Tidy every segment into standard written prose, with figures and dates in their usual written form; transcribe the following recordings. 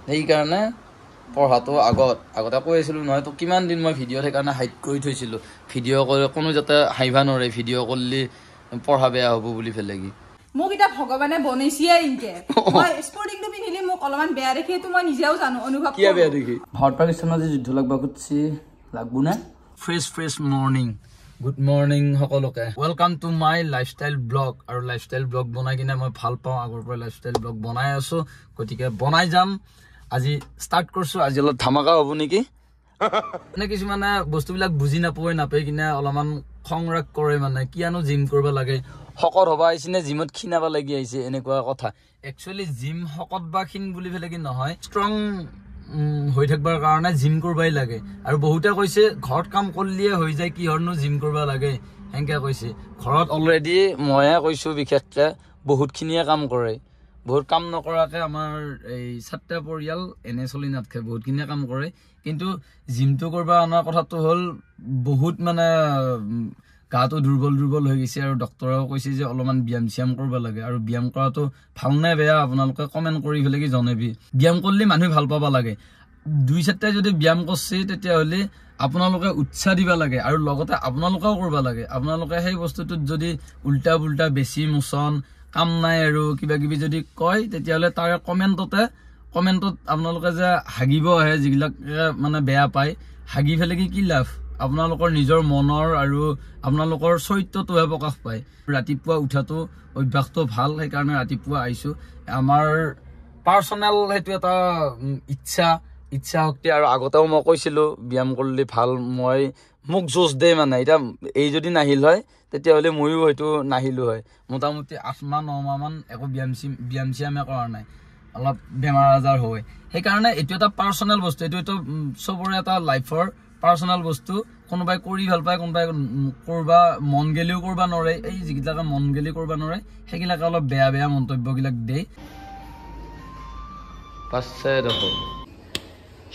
সেইকাৰণে পঢ়াটো আগতে কৈ আছিলোঁ নহয় তো কিমান দিন মই ভিডিঅ'ত সেইকাৰণে হাইড কৰি থৈছিলোঁ ভিডিঅ' কৰি কোনো যাতে হাঁহিব নোৱাৰে ভিডিঅ' কৰিলে পঢ়া বেয়া হ'ব বুলি পেলাই কি মোক এটা ভগৱানে বনাইছে ইনকে মই স্পৰ্টিংটো পিন্ধিলে মোক অলপমান বেয়া দেখে তো মই নিজেও জানো অনুভৱ কি বেয়া দেখি ভাৰত পাকিস্তানৰ আজি যুদ্ধ লাগবা খুজিছে লাগবো না ফ্ৰেছ মৰ্নিং গুড মৰ্নিং সকলোকে welcome to my lifestyle blog আৰু লাইফষ্টাইল ব্লগ বনাই কিনে মই ভাল পাওঁ আগৰ পৰা লাইফষ্টাইল ব্লগ বনাই আছো গতিকে বনাই যাম আজি ষ্টাৰ্ট কৰিছো আজি অলপ ধামাকা হ'ব নেকি মানে কিছুমানে বস্তুবিলাক বুজি নাপাই কিনে অলপমান খংৰাগ কৰে মানে কিয়ানো জিম কৰিব লাগে শকত হবা আহিছে নে জিমত ক্ষীণাব লাগি আহিছে এনেকুৱা কথা একচুৱেলি জিম শকত বা ক্ষীণ বুলি ফেলে কি নহয় ষ্ট্ৰং হৈ থাকবাৰ কাৰণে জিম কৰবাই লাগে আৰু বহুতে কৈছে ঘৰত কাম কৰিলিয়ে হৈ যায় কিহৰনো জিম কৰিব লাগে হেনকে কৈছে ঘৰত অলৰেডি ময়ে কৈছো বিশেষকে বহুতখিনিয়ে কাম কৰে বহুত কাম নকৰাকে আমাৰ এই ছাত্ৰা পৰিয়াল এনে চলি নাথাকে বহুতখিনিয়ে কাম কৰে কিন্তু জিমটো কৰিব অনাৰ কথাটো হ'ল বহুত মানে গাটো দুৰ্বল হৈ গৈছে আৰু ডক্টৰেও কৈছে যে অলপমান ব্যায়াম কৰিব লাগে আৰু ব্যায়াম কৰাটো ভাল নে বেয়া আপোনালোকে কমেণ্ট কৰি ফেলে কি জনাবি ব্যায়াম কৰিলে মানুহ ভাল পাব লাগে দুই চাৰিটাই যদি ব্যায়াম কৰিছে তেতিয়াহ'লে আপোনালোকে উৎসাহ দিব লাগে আৰু লগতে আপোনালোকেও কৰিব লাগে আপোনালোকে সেই বস্তুটোত যদি উল্টা পুল্টা বেছি মোচন কাম নাই আৰু কিবা কিবি যদি কয় তেতিয়াহ'লে তাৰ কমেণ্টত আপোনালোকে যে হাগিব আহে যিবিলাক মানে বেয়া পায় হাগি ফেলে কি লাভ আপোনালোকৰ নিজৰ মনৰ আৰু আপোনালোকৰ চৰিত্ৰটোহে প্ৰকাশ পায় ৰাতিপুৱা উঠাটো অভ্যাসটো ভাল সেইকাৰণে ৰাতিপুৱা আহিছো আমাৰ পাৰ্চনেল সেইটো এটা ইচ্ছা শক্তি আৰু আগতেও মই কৈছিলো ব্যায়াম কৰিলে ভাল মোক জোচ দে মানে এতিয়া এই যদি নাহিল হয় তেতিয়াহ'লে ময়ো হয়তো নাহিলো হয় মোটামুটি 8 মাহ 9 মাহ মান একো ব্যায়াম চিয়ামে কৰা নাই অলপ বেমাৰ আজাৰ হয় সেইকাৰণে এইটো এটা পাৰ্চনেল বস্তু এইটো এটা চবৰে এটা লাইফৰ পাৰ্চনেল বস্তু কোনোবাই কৰি ভাল পায় কোনোবাই কৰবা মন গেলিও কৰবা নৰে এই যিগিলাকে মন গেলি কৰবা নৰে সেইগিলাকে অলপ বেয়া মন্তব্যবিলাক দেই পাছে দেখো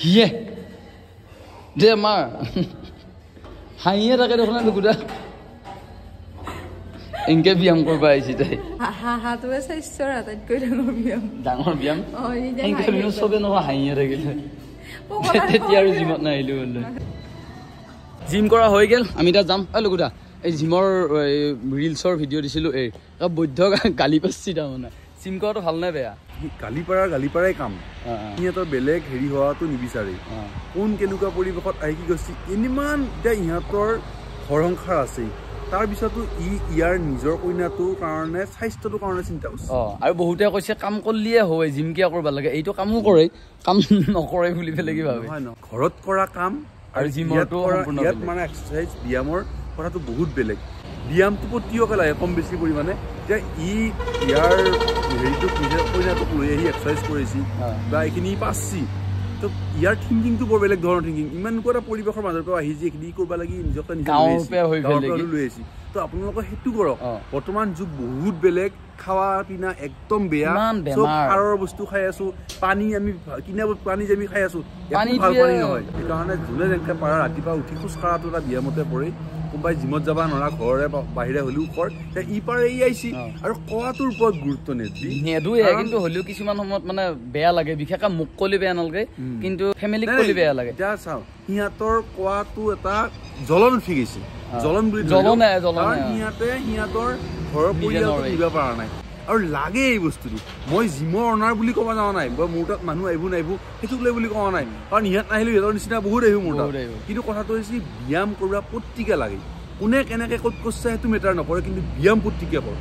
হিয়ে দে মাৰ হাঁহিয়ে থাকে দেখোন দুগুদা এনকে ব্যায়াম কৰবা আহিছে তাই হাহাটোৱে স্বাস্থ্যৰ আটাইতকৈ ডাঙৰ ব্যায়াম এনকে চবে নহয় হাঁহিয়ে থাকিলে তেতিয়া আৰু জিমত নাহিলো বোলে জিম কৰা হৈ গেল আমি এতিয়া যাম লুকুদা এই জিমৰ ৰিলছৰ ভিডিঅ' দিছিলো এই বৈধ গালি পাচ্ছি তাৰমানে জিম কৰাটো ভাল নে বেয়া গালি পাৰাই কাম সিহঁতৰ বেলেগ হেৰি হোৱাটো নিবিচাৰে কোন কেনেকুৱা পৰিৱেশত আহি কি গৈছে ইমান এতিয়া ইহঁতৰ ঘৰ সংসাৰ আছে তাৰ পিছতো ইয়াৰ নিজৰ কইনাটোৰ কাৰণে স্বাস্থ্যটোৰ কাৰণে চিন্তা কৰিছে আৰু বহুতে কৈছে কাম কৰিলিয়ে হয় জিম কিয় কৰিব লাগে এইটো কামো কৰে কাম নকৰে বুলি পেলাই কি ভাবে ঘৰত কৰা কাম আৰু জিমৰটো ইয়াত মানে এক্সাৰচাইজ ব্যায়ামৰ কথাটো বহুত বেলেগ ব্যায়ামটো প্ৰতিয়োকে লাগে কম বেছি পৰিমাণে এতিয়া ইয়াৰ হেৰিটোক নিজৰ কইনাটোক লৈ আহি এক্সাৰচাইজ কৰিছে বা এইখিনি পাচ্ছি তো ইয়াৰ থিংকিংটো বৰ বেলেগ ধৰণৰ থিংকিং ইমান এটা পৰিৱেশৰ মাজৰ পৰা আহি যে এইখিনি কৰিব লাগি নিজকে লৈ আহিছে তো আপোনালোকে সেইটো কৰক বৰ্তমান যুগ বহুত বেলেগ খাৱা পিনা একদম বেয়া চব সাৰৰ বস্তু খাই আছো পানী আমি কিনা পানী যে আমি খাই আছো ভাল পানী নহয় সেইকাৰণে যোনে যেনেকৈ পাৰা ৰাতিপুৱা উঠি খোজ কঢ়াটো এটা ব্যায়ামতে পৰে কোনোবাই জিমত যাব নোৱাৰা ঘৰৰে বাহিৰে হ'লেও কৰ ই পাৰে এই আহিছে আৰু কোৱাটোৰ ওপৰত গুৰুত্ব নেদোৱে কিন্তু হ'লেও কিছুমান সময়ত মানে বেয়া লাগে বিশেষকৈ মোক ক'লে বেয়া নালাগে কিন্তু ফেমিলিক ক'লে বেয়া লাগে এতিয়া চাওঁ সিহঁতৰ কোৱাটো এটা জ্বলন উঠি গৈছে জ্বলন বুলি সিহঁতৰ ঘৰৰ পৰিয়ালটো দিব পৰা নাই আৰু লাগে এই বস্তুটো মই জিমৰ অনাৰ বুলি ক'ব যোৱা নাই বা মোৰ তাত মানুহ আহিব সেইটোক লৈ বুলি কোৱা নাই কাৰণ ইহঁত নাহিলেও সিহঁতৰ নিচিনা বহুত আহিব মোৰ তাত কিন্তু কথাটো হৈছে ব্যায়াম কৰিব প্ৰত্যেকে লাগে কোনে কেনেকৈ ক'ত কৰিছে সেইটো মেটাৰ নকৰে কিন্তু ব্যায়াম প্ৰত্যেকে কৰ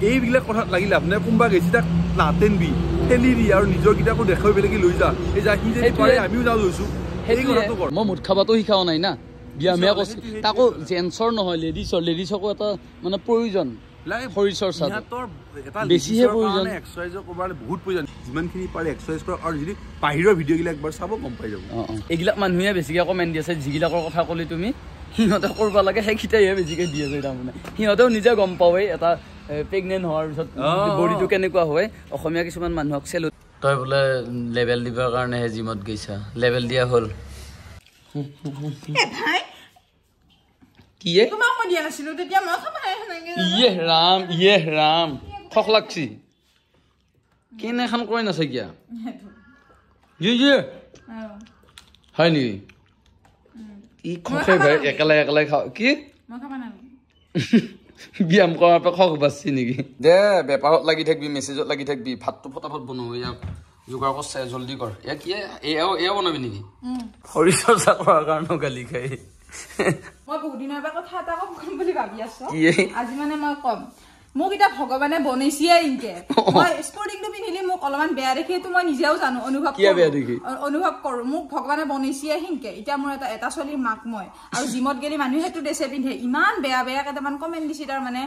এইবিলাক কথাত লাগিলে আপোনাৰ কোনোবা গেছি তাক নাতেনবি ঠেলি দি আৰু নিজৰ কিতাপো দেখাই বেলেগে লৈ যা এই যা সি যে আমিও যাওঁ লৈছোঁ সেই কথাটো কৰ মই মুঠ খাবাতো শিকাও নাই না ব্যায়ামে কৈছে তাকো জেন্টছৰ নহয় লেডিছকো এটা মানে প্ৰয়োজন শৰীৰ চৰ্চা বেছিহে প্ৰয়োজন এক্সাৰচাইজৰ ক'ৰবাৰ বহুত প্ৰয়োজন যিমানখিনি পাৰে এক্সাৰচাইজ কৰক আৰু যদি বাহিৰৰ ভিডিঅ'বিলাক একবাৰ চাব গম পাই যাব এইবিলাক মানুহে বেছিকৈ কমেণ্ট দি আছে যিবিলাকৰ কথা ক'লে তুমি সিহঁতে কৰিব লাগে সেইকেইটাইহে বেছিকৈ দি আছে তাৰমানে সিহঁতেও নিজে গম পাৱেই এটা প্ৰেগনেণ্ট হোৱাৰ পিছত বডিটো কেনেকুৱা হয় অসমীয়া কিছুমান মানুহক চেলুট তই বোলে লেভেল দিবৰ কাৰণেহে জিমত গৈছা লেভেল দিয়া হ'ল কিয়ে তোমাক মই দিয়া নাছিলো তেতিয়া মই খাই নাগে ইয়ে ৰাম খখ লাগছি কেনে খান কৈ নাছে কিয়া জি জি হয় নেকি ই খখে ভাই একেলাই একেলাই খাও কি ব্যায়াম কৰাৰ পৰা খখ বাচি নেকি দে বেপাৰত লাগি থাকবি মেছেজত লাগি থাকবি ভাতটো ফটাফট বনাও ইয়াক যোগাৰ কৰছে জলদি কৰ এয়া কি এয়া বনাবি নেকি শৰীৰ চৰ্চা কৰাৰ কাৰণে গালি খাই মই বহুত দিনৰ পৰা কথা এটা কম বুলি ভাবি আছো আজি মানে মই কম মোক এটা ভগৱানে বনাইছিয়ে ইনকে মই স্পৰ্টিংটো পিন্ধিলি মোক অলপমান বেয়া দেখি তো মই নিজেও জানো অনুভৱ কৰো মোক ভগৱানে বনাইছিয়ে হিনকে এতিয়া মোৰ এটা চলিৰ মাক মই আৰু জিমত গেলি মানুহে হেতু ড্ৰেছে পিন্ধে ইমান বেয়া বেয়া কেইটামান কমেন্ট দিছি তাৰ মানে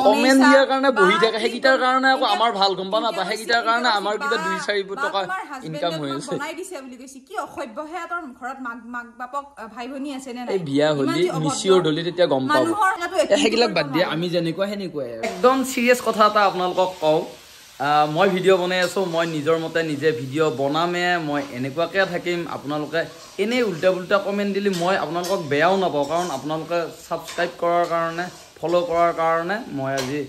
কমেন্ট দিয়াৰ কাৰণে বহি থাকে হেকিটাৰ কাৰণে আকৌ আমাৰ ভাল গম পা না হেকিটাৰ কাৰণে আমাৰ কিটা 2-4 টকা ইনকাম হৈ আছে বনাই দিছে বুলি কৈছি কি অসভ্যহে তোৰ ঘৰত মাক বাপক ভাই ভনী আছে নে নাই এই বিয়া হলি মিছিয়ৰ হলি তেতিয়া গম পাব হেকিলাক বাদ দিয়া আমি যেনেকুৱা হেনেকুৱা একদম সিৰিয়াস কথা এটা আপোনালোকক কও মই ভিডিও বনাই আছো মই নিজৰ মতে নিজে ভিডিও বনামে মই এনেকুৱাকে থাকিম আপোনালোকে এনে উল্টা উল্টা কমেন্ট দিলি মই আপোনালোকক বেয়াও নাপাও কাৰণ আপোনালোকে সাবস্ক্ৰাইব কৰাৰ কাৰণে ফলো কৰাৰ কাৰণে মই আজি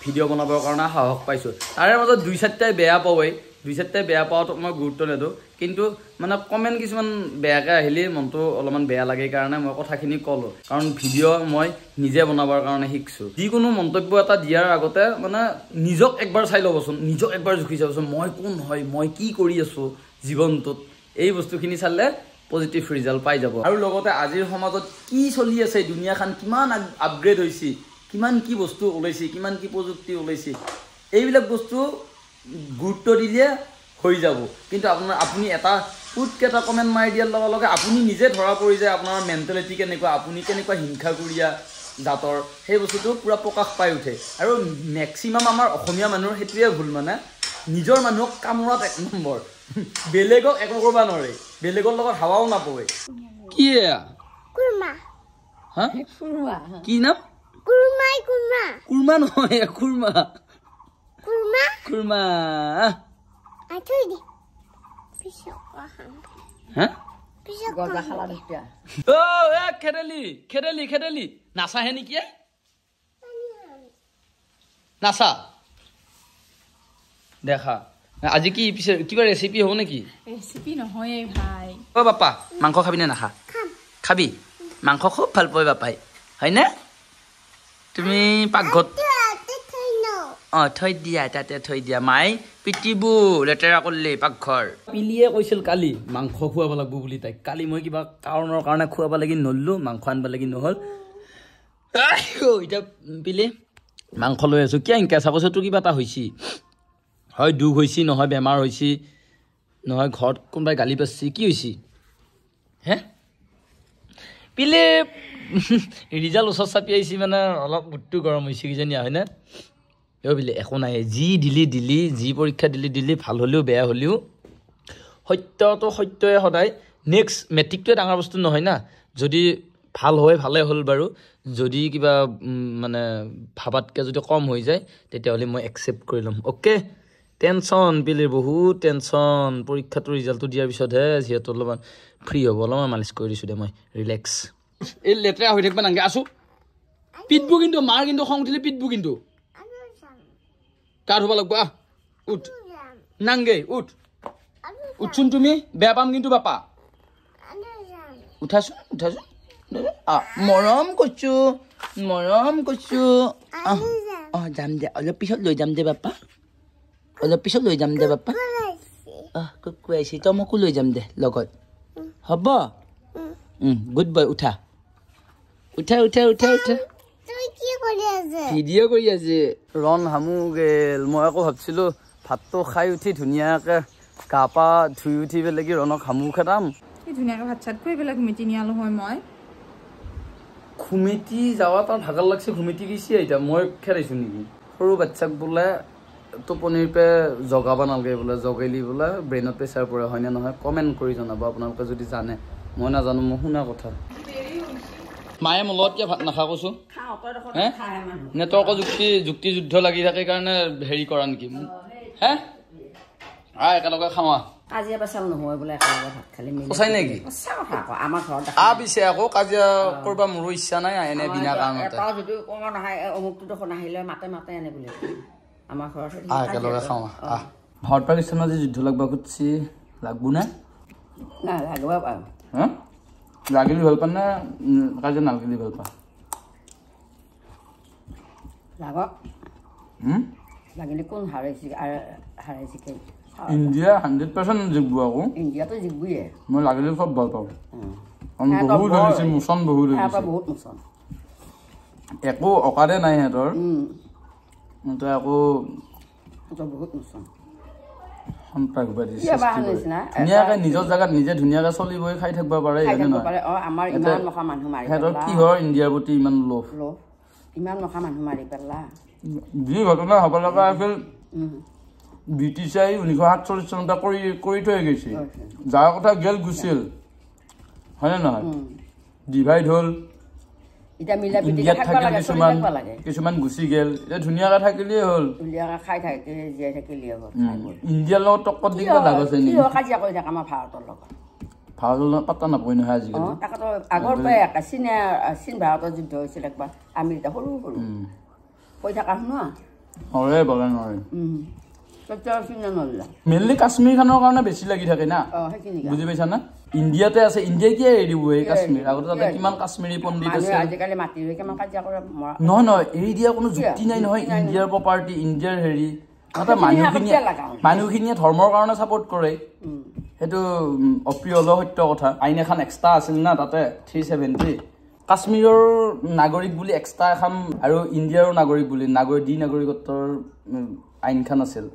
ভিডিও বনাবৰ কাৰণে সাহস পাইছো তাৰে মাজত 2-4টাই বেয়া পাওই 2-4টাই বেয়া পাওঁতো মই গুৰুত্ব নেদো কিন্তু মানে কমেন্ট কিছুমান বেয়াকে আহিলে মনটো অলপমান বেয়া লাগে কাৰণে মই কথাখিনি কলো কাৰণ ভিডিও মই নিজে বনাবৰ কাৰণে শিকছো যিকোনো মন্তব্য এটা দিয়াৰ আগতে মানে নিজক একবাৰ চাই লবচোন নিজক একবাৰ জুখি চাবচোন মই কোন হয় মই কি কৰি আছো জীৱনটোত এই বস্তুখিনি চালে পজিটিভ ৰিজাল্ট পাই যাব আৰু লগতে আজিৰ সমাজত কি চলি আছে দুনিয়াখন কিমান আপগ্ৰেড হৈছে কিমান কি বস্তু ওলাইছে কিমান কি প্ৰযুক্তি ওলাইছে এইবিলাক বস্তু গুৰুত্ব দিলে হৈ যাব কিন্তু আপুনি এটা পুটকেটা কমেন্ট মাৰি দিয়াৰ লগে লগে আপুনি নিজে ধৰা পৰি যায় আপোনাৰ মেন্টালিটি কেনেকুৱা আপুনি কেনেকুৱা হিংসা কৰিয়া জাতৰ সেই বস্তুটো পুৰা প্ৰকাশ পাই উঠে আৰু ম্যাক্সিমাম আমাৰ অসমীয়া মানুহৰ হেতুৱে ভুল মানে নিজৰ মানুহক কামৰাত এক নম্বৰ বেলেগক একো কৰিব নোৱাৰে বেলেগৰ লগত হাৱাও নাপৱে কি কুৰমা হা কুৰমা কি নাম কুৰমা নহয় কুৰমা কুৰমা আঠৈ দি হা গজা খালা দিয়া ও এ খেদেলি নাচা হে নেকি নাচা দেখা আজি কি পিছে কিবা ৰেচিপি হ'ব নেকি ৰেচিপি নহয় ভাই ও বাপা মাংস খাবি নে নাখা খাবি মাংস খুব ভাল পাই বাপাই হয় না তুমি পাকঘৰত থৈ দিয়া তাতে থৈ দিয়া মাই পিটিবু লেতেৰা কৰিলে পাকঘৰ পিলিয়ে কৈছিল কালি মাংস খুৱাব লাগিব বুলি তাইক কালি মই কিবা কাৰণৰ কাৰণে খুৱাব লাগি নললো মাংস আনব লাগি নহল এতিয়া পিলি মাংস লৈ আছো কিয় ইনকা চাবছো তোৰ কিবা এটা হৈছি হয় দুখ হৈছি নহয় বেমাৰ হৈছি নহয় ঘৰত কোনোবাই গালি পাচ্ছি কি হৈছি হে পিলে ৰিজাল্ট ওচৰ চাপি আহিছি মানে অলপ মুডটো গৰম হৈছে কিজানি হয় না বোলে একো নাই যি দিলি যি পৰীক্ষা দিলি ভাল হ'লেও বেয়া হ'লেও সত্যটো সত্যই সদায় নেক্সট মেট্ৰিকটোৱে ডাঙৰ বস্তু নহয় না যদি ভাল হয় ভালে হ'ল বাৰু যদি কিবা মানে ভাবাতকৈ যদি কম হৈ যায় তেতিয়াহ'লে মই একচেপ্ট কৰি ল'ম অ'কে টেনশ্যন পিলিৰ বহুত টেনশ্যন পৰীক্ষাটোৰ ৰিজাল্টটো দিয়াৰ পিছতহে যিহেতু অলপমান ফ্ৰী হ'ব অলপমান মালিচ কৰি দিছোঁ দে মই ৰিলেক্স এই লেতেৰা হৈ থাকিব নালাগে আছো পিটবু কিন্তু মাৰ কিন্তু খং উঠিলে পিটবু কিন্তু কাৰ হ'ব লাগিব উঠ নাংগে উঠচোন তুমি বেয়া পাম কিন্তু বাপা উঠাচোন মৰম কৈছো যাম দে অলপ পিছত লৈ যাম দে বাপা কুকুৰাইছি তই মোকো লৈ যাম দে লগত হ'ব গুড বয় উঠা ভিডিঅ' কৰি আছে ৰন হামু গেল মই আকৌ ভাবছিলো ভাতটো খাই উঠি ধুনীয়াকে গা পা ধুই উঠি পেলাই কি ৰণক হামু খেদাম ধুনীয়াকে ভাত চাত খুৱাই পেলাই ঘুমেটি নিয়ালো হয় মই ঘুমেটি যাৱা তাৰ ভাগৰ লাগছে ঘুমেটি গৈছে এতিয়া মই খেদাইছো নেকি সৰু বাচ্চাক বোলে টোপনিৰ পে জগাব নালাগে বোলে জগাইলি বোলে ব্ৰেইনত প্ৰেছাৰ পৰে হয়নে নহয় কমেণ্ট কৰি জনাব আপোনালোকে যদি জানে মই নাজানো মই শুনা কথা মায়ে মোৰ লগত কিয় ভাত নাখা কৈছো নে তৰ্ক যুক্তি যুদ্ধ লাগি থাকে কাৰণে হেৰি কৰা নেকি হে একেলগে খাৱা কাজিয়া পেচাল নহয় বোলে একেলগে ভাত খালি সঁচাই নেকি আমাৰ ঘৰত পিছে আকৌ কাজিয়া কৰিব মোৰো ইচ্ছা নাই এনে বিনা কাৰণতে যদি কোনো নাহে অমুকটো দেখোন আহিলে মাতে এনে বুলি আমাৰ ঘৰত একেলগে খাওঁ ভাৰত পাকিস্তানৰ আজি যুদ্ধ লাগব খুজিছে লাগবো না না লাগিব পাৰোঁ হা লাগিলি ভাল পা না কাজে নালগিলি ভাল পা লাগক লাগিলে কোন হাৰাইছে কি ইণ্ডিয়া 100% জিকবো আকৌ ইণ্ডিয়াটো জিকবয়ে মই লাগিলে সব ভাল পাওঁ বহুত হৈছে মোচন বহুত হৈছে বহুত মোচন একো অকাৰে নাই সিহঁতৰ তো আকৌ বহুত মোচন ধুনীয়াকে নিজৰ জেগাত নিজে ধুনীয়াকে চলিবই খাই থাকিব পাৰে সিহঁতৰ কিহৰ ইণ্ডিয়াৰ প্ৰতি ইমান লোভ ইমান মখা মানুহ মাৰি পেলা যি ঘটনা হ'ব লগা আছিল ব্ৰিটিছে 1947 চনতে কৰি থৈ গৈছে যাৰ কথা গেল গুচিল হয়নে নহয় ডিভাইড হ'ল ইণ্ডিয়াত থাকিল কিছুমান গুচি গেল এতিয়া ধুনীয়াকে থাকিলেই হ'ল খাই থাকে জীয়াই থাকিলেই হ'ল ইণ্ডিয়াৰ লগত টক্কৰ দিবলৈ লাভ আছে নেকি কাজিয়া কৰি থাকে আমাৰ ভাৰতৰ লগত ভাৰতৰ লগত পাত্তা নাপায় নহয় আজিকালি তাকেতো আগৰ পৰাই চীন ভাৰতৰ যুদ্ধ হৈছিল একবাৰ আমেৰিকা সৰু সৰু কৈ থকা শুনোৱা নৰে বলে নৰে মেইনলি কাশ্মীৰখনৰ কাৰণে বেছি লাগি থাকে না বুজি পাইছা না ইণ্ডিয়াতে আছে ইণ্ডিয়াই কিয় এৰি দিব এই কাশ্মীৰ আগতে তাতে কিমান কাশ্মীৰী পণ্ডিত আছে আজিকালি মাটি হৈ কিমান কাজিয়া কৰে নহয় নহয় এৰি দিয়া কোনো যুক্তি নাই নহয় ইণ্ডিয়াৰ প্ৰপাৰ্টি ইণ্ডিয়াৰ হেৰি তাতে মানুহখিনিয়ে ধৰ্মৰ কাৰণে ছাপোৰ্ট কৰে সেইটো অপ্ৰিয় সত্য কথা আইন এখন এক্সট্ৰা আছিল না তাতে 370 কাশ্মীৰৰ নাগৰিক বুলি এক্সট্ৰা এখন আৰু ইণ্ডিয়াৰো নাগৰিক বুলি নাগৰিকত্বৰ আইনখন আছিল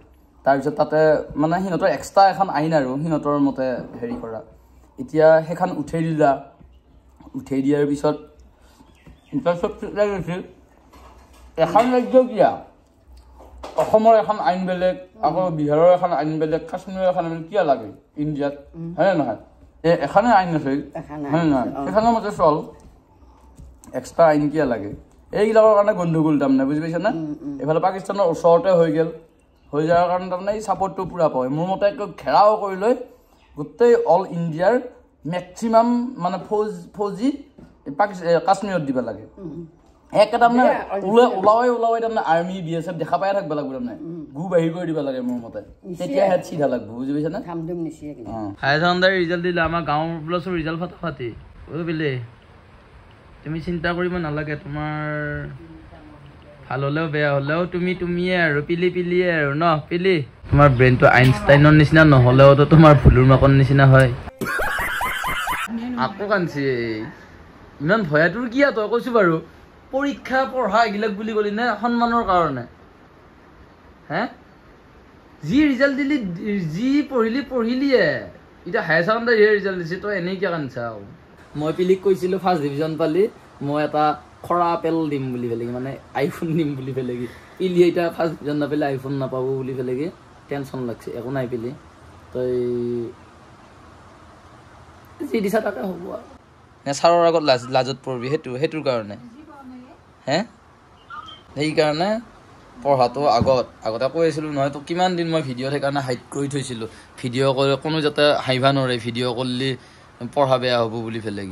তাৰপিছত তাতে মানে সিহঁতৰ এক্সট্ৰা এখন আইন আৰু সিহঁতৰ মতে হেৰি কৰা এতিয়া সেইখন উঠাই দিয়াৰ পিছত এখন ৰাজ্য কিয়া অসমৰ এখন আইন বেলেগ আকৌ বিহাৰৰ এখন আইন বেলেগ কাশ্মীৰৰ এখন আইন কিয় লাগে ইণ্ডিয়াত হয়নে নহয় এখনে আইন আছে হয়নে নহয় সেইখনৰ মতে চল এক্সট্ৰা আইন কিয় লাগে এইবিলাকৰ কাৰণে গণ্ডগোল তাৰমানে বুজি পাইছা না এইফালে পাকিস্তানৰ ওচৰতে হৈ গ'ল হৈ যোৱাৰ কাৰণে তাৰমানে এই ছাপৰ্টটো পূৰা পায় মোৰ মতে ঘেৰাও কৰি লৈ গোটেই অল ইণ্ডিয়াৰ মেক্সিমাম মানে ফৌজি কাশ্মীৰত দিব লাগে একে তাৰমানে ওলাৱাই তাৰমানে আৰ্মি BSF দেখা পাই থাকিব লাগিব তাৰমানে গু বাহিৰ কৰি দিব লাগে মোৰ মতে তেতিয়া হেড চিধা লাগব বুজি পাইছা না হায়াৰ ছেকেণ্ডাৰী ৰিজাল্ট দিলে আমাৰ গাঁৱৰ প্লাছৰ ৰিজাল্ট ফাটাফাটি বুজিলে তুমি চিন্তা কৰিব নালাগে তোমাৰ ভাল হ'লেও বেয়া হ'লেও তুমিয়ে আৰু পিলিয়ে আৰু ন পিলি তোমাৰ ব্ৰেইনটো আইনষ্টাইনৰ নিচিনা নহ'লেওতো তোমাৰ ভুলুৰ মাকৰ নিচিনা হয় আকৌ কাঞ্চি ইমান ভয়াটোৰ কি তই কৈছো বাৰু পৰীক্ষা পঢ়া এইবিলাক বুলি ক'লি নে সন্মানৰ কাৰণে হে যি ৰিজাল্ট দিলি যি পঢ়িলিয়ে এতিয়া হায়াৰ ছেকেণ্ডাৰী ৰিজাল্ট দিছে তই এনেই কিয় কাঞ্চা মই পিলিক কৈছিলোঁ ফাৰ্ষ্ট ডিভিজন পালি মই এটা খৰা আপেল দিম বুলি পেলাই মানে আইফোন দিম বুলি পেলাই পিলি এতিয়া ফাৰ্ষ্ট ডিভিজন নাপালে আইফোন নাপাব বুলি পেলাই টেনশ্যন লাগছে একো নাই পিলি তই যি দিছা তাকে হ'ব আৰু নে ছাৰৰ আগত লাজত পৰিবি সেইটোৰ কাৰণে হে সেইকাৰণে পঢ়াটো আগতে কৈ আছিলোঁ নহয় তোক কিমান দিন মই ভিডিঅ'ত সেইকাৰণে হাইড কৰি থৈছিলোঁ ভিডিঅ' কৰি কোনো যাতে হাঁহিব নোৱাৰে ভিডিঅ' কৰিলে পঢ়া বেয়া হ'ব বুলি পেলাই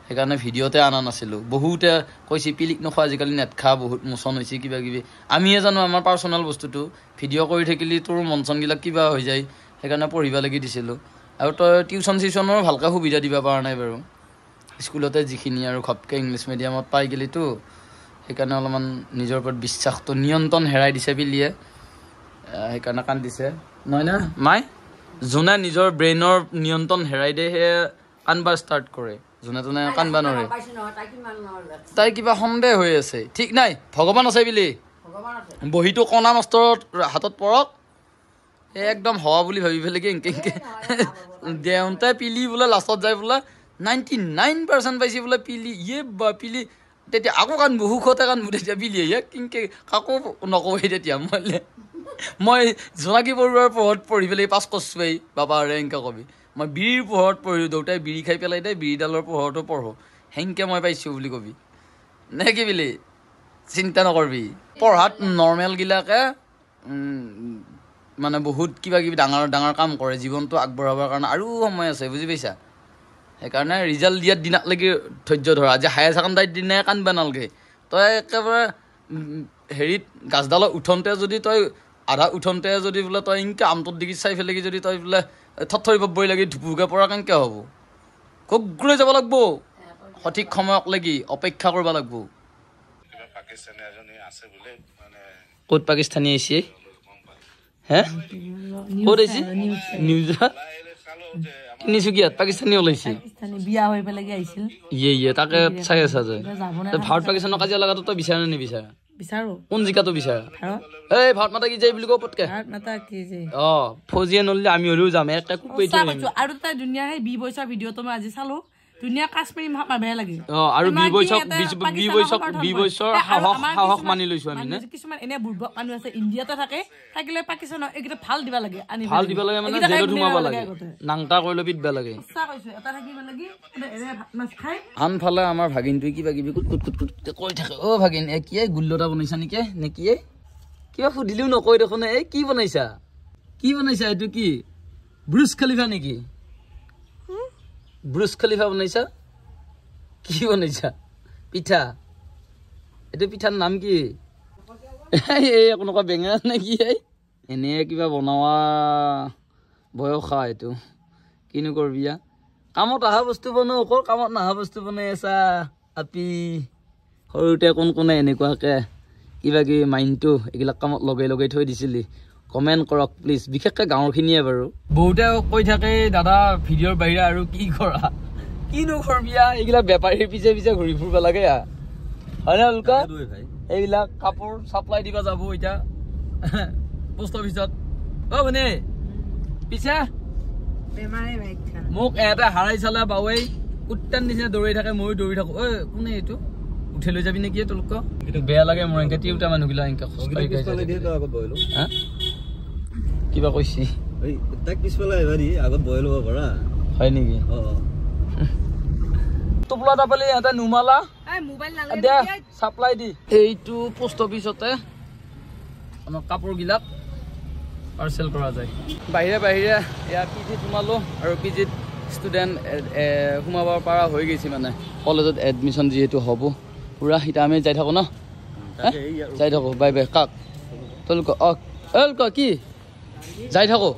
সেইকাৰণে ভিডিঅ'তে অনা নাছিলোঁ বহুতে কৈছে পিলিক নোখোৱা আজিকালি নেট খা বহুত মোচন হৈছে কিবা কিবি আমিয়ে জানো আমাৰ পাৰ্চনেল বস্তুটো ভিডিঅ' কৰি থাকিলে তোৰ মন চনবিলাক কিবা হৈ যায় সেইকাৰণে পঢ়িব লাগি দিছিলোঁ আৰু তই টিউশ্যনৰ ভালকৈ সুবিধা দিব পৰা নাই বাৰু স্কুলতে যিখিনি আৰু ঘপকৈ ইংলিছ মিডিয়ামত পাই গ'লিতো সেইকাৰণে অলপমান নিজৰ ওপৰত বিশ্বাসটো নিয়ন্ত্ৰণ হেৰাই দিছে পিলিয়ে সেইকাৰণে কান্দিছে নহয় না মাই যোনে নিজৰ ব্ৰেইনৰ নিয়ন্ত্ৰণ হেৰাই দিয়ে সেয়ে কান্দবা ষ্টাৰ্ট কৰে যোনে তোনে কান্দবা নোৱাৰে তাই কিবা সন্দেহ হৈ আছে ঠিক নাই ভগৱান আছে বুলি বহীটো কণা মাষ্টৰৰ হাতত পৰক একদম হৱা বুলি ভাবি পেলাই এনকে দেউতাই পিলি বোলে লাষ্টত যায় বোলে 99% পাইছে বোলে পিলি পিলি তেতিয়া আকৌ কান্দবো সুখতে কান্দবো তেতিয়া পিলিয়ে কিনকে কাকো নকবই তেতিয়া মই জোনাকী বৰুৱাৰ পোহৰত পঢ়ি পেলাই পাছ কৰিছোঁ বাবাৰে এনেকৈ কবি মই বিৰিৰ পোহৰত পঢ়িলোঁ দেউতাই বিৰি খাই পেলাই দে বিৰিডালৰ পোহৰতো পঢ়োঁ সেনেকৈ মই পাইছোঁ বুলি কবি নে কি বুলি চিন্তা নকৰবি পঢ়াত নৰ্মেলগিলাকে মানে বহুত কিবা কিবি ডাঙৰ ডাঙৰ কাম কৰে জীৱনটো আগবঢ়াবৰ কাৰণে আৰু সময় আছে বুজি পাইছা সেইকাৰণে ৰিজাল্ট দিয়াৰ দিনালৈকে ধৈৰ্য ধৰা আজি হায়াৰ ছেকেণ্ডাৰীৰ দিনাই কান্দবা নালাগে তই একেবাৰে হেৰিত গাছডালত উঠোঁতে যদি তই আধা উঠোঁতে যদি বোলে তই ইনকৈ আমটোত ডিগি চাই পেলাই যদি তই বোলে থৰথৰি পাবই লাগি ধুপুকে পৰা কেনেকৈ হ'ব ঘূৰাই যাব লাগিব সঠিক সময়ক লাগি অপেক্ষা কৰিব লাগিব ক'ত পাকিস্তানী আহিছে হে ক'ত আহিছে নিউজত তিনিচুকীয়াত পাকিস্তানী ওলাইছে বিয়া হৈ পেলাই আহিছিল তাকে চাই আছা যে ভাৰত পাকিস্তানৰ কাজিয়া লগাটো তই বিচাৰ নে নিবিচাৰ বিচাৰো কোন জিকাটো বিচাৰা এই ভাৰত মাতা কি যায় বুলি কওঁ পটকে ফৌজিয়ে নললে আমি হলেও যাম এটা কুপি আৰু তাই ধুনীয়া 20 বছৰ ভিডিঅ'টো মই আজি চালো ধুনীয়া কাশ্মীৰী মাৰ বেয়া লাগে আৰু 20 বছৰ সাহস মানি লৈছো আমি না কিছুমান এনে বুৰ্বক মানুহ আছে ইণ্ডিয়াতে থাকে থাকিলে পাকিস্তানৰ এইকেইটা ভাল দিবা লাগে ভাল দিবা লাগে মানে জেলত সোমাব লাগে নাংটা কৰি লবি দিবা লাগে সঁচা কৈছো এটা থাকিব লাগে এনে ভাত মাছ খাই আনফালে আমাৰ ভাগিনটোই কিবা কিবি কুট কৈ থাকে অ ভাগিন এ কি গুল্লটা বনাইছা নেকি নে কি কিবা সুধিলেও নকয় দেখোন এই কি বনাইছা এইটো কি ব্ৰুজ খলিফা নেকি ব্ৰুজ খলিফা বনাইছা কি বনাইছা পিঠা এইটো পিঠাৰ নাম কি এই কোনোবা বেঙেনা নেকি এনে কিবা বনোৱা বয়স এইটো কিনো কৰবি কামত অহা বস্তু বনাও অকল কামত নহা বস্তু বনাই আছা আপি সৰুতে কোনে এনেকুৱাকে কিবা কিবি মাইণ্ডটো এইবিলাক কামত লগাই থৈ দিছিলি কমেণ্ট কৰক প্লিজ বিশেষকৈ গাঁৱৰখিনিয়ে বাৰু বহুতে কৈ থাকে দাদা ভিডিঅ'ৰ বাহিৰে আৰু কি কৰা কিনো কৰবিয়া এইবিলাক বেপাৰীৰ পিছে ঘূৰি ফুৰিব লাগে হয়নে উল্কা এইবিলাক কাপোৰ চাপ্লাই দিব যাব এতিয়া পোষ্ট অফিচত মানে পিছে মোক এটা হাৰাই চালে বাউই কুত্তাৰ নিচিনা দৌৰি থাকে ময়ো দৌৰি থাকো ঐ কোনে এইটো উঠি লৈ যাবি নেকি তোলোক কিন্তু বেয়া লাগে মোৰ এনেকে তিউটা মানুহগিলা এনেকে খোজকাঢ়ি কিবা কৈছি হয় নেকি টোপলা টাপালি এটা নুমালা দে চাপ্লাই দি এইটো পোষ্ট অফিচতে আমাৰ কাপোৰগিলাক পাৰ্চেল কৰা যায় বাহিৰে এয়া পিজিত সোমালো আৰু পিজিত ষ্টুডেণ্ট সোমাব পৰা হৈ গৈছে মানে কলেজত এডমিশ্যন যিহেতু হ'ব পুৰা এতিয়া আমি যাই থাকো ন যাই থাকো বাই কাক তোলোক কি যাই থাকো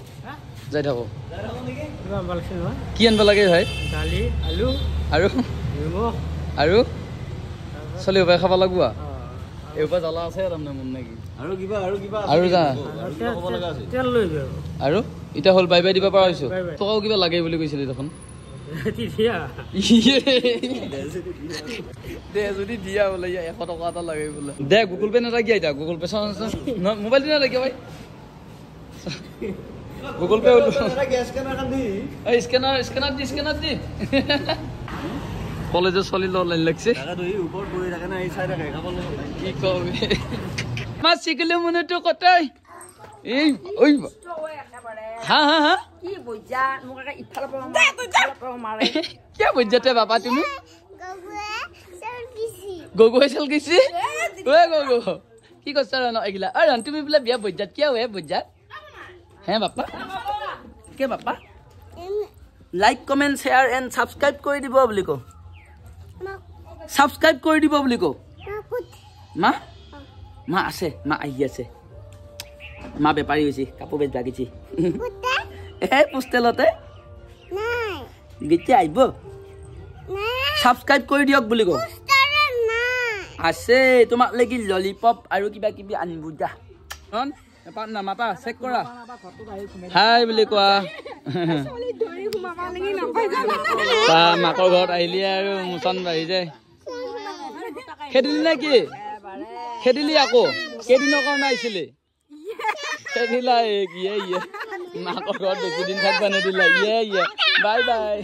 কি আনিব লাগে ভাই আৰু চলি উপায় খাব লাগিব এইবাৰ জ্বলা আছে তাৰমানে মন নেকি আৰু যা আৰু এতিয়া হ'ল বাই দিব পৰা হৈছো তোকাও কিবা লাগে বুলি কৈছিলি দেখোন দে যদি দিয়া বোলে 100 টকা এটা লাগে বোলে দে গুগল পে নালাগে এতিয়া গুগল পে মোবাইল দি নালাগে ভাই গুগল পে স্কেনাৰ দি কলেজে চলি লাইন লাগছে কি কবি মাছ শিকিলে মনেতো কটাই এই ওই হা क्या बुझते बाबा तुम गगुए चल गई गगु की करा अरे तुम बोला बिया बुझत क्या हुए बुझत हैं बापा क्या बापा like comment share and subscribe कर দিব বুলি কো सब्सक्राइब कर দিব বুলি কো মা মা আছে মা আহি আছে মা বেপাৰী হৈছে কাপোৰ বেচ বাগিছি এ পোষ্টেলতে নাই গিতে আইব সাবস্ক্ৰাইব কৰি দিয়ক বুলি কো আছে তোমাক লাগি ললিপপ আৰু কিবা কিবি আনিব যা হন পান না মাতা চেক কৰা হাই বুলি কোৱা চলি ধৰি ঘুমাবা লাগি নাপাই জানা তা মাকৰ ঘৰত আহিলি আৰু মুছন বাহি যায় খেদিলি নেকি খেদিলি আকৌ কেদিনৰ কাৰণে আহিছিলি খেদিলা ইয়ে মাকৰ ঘৰত বেছি দিন থাকবা নেদিলা ইয়ে বাই বাই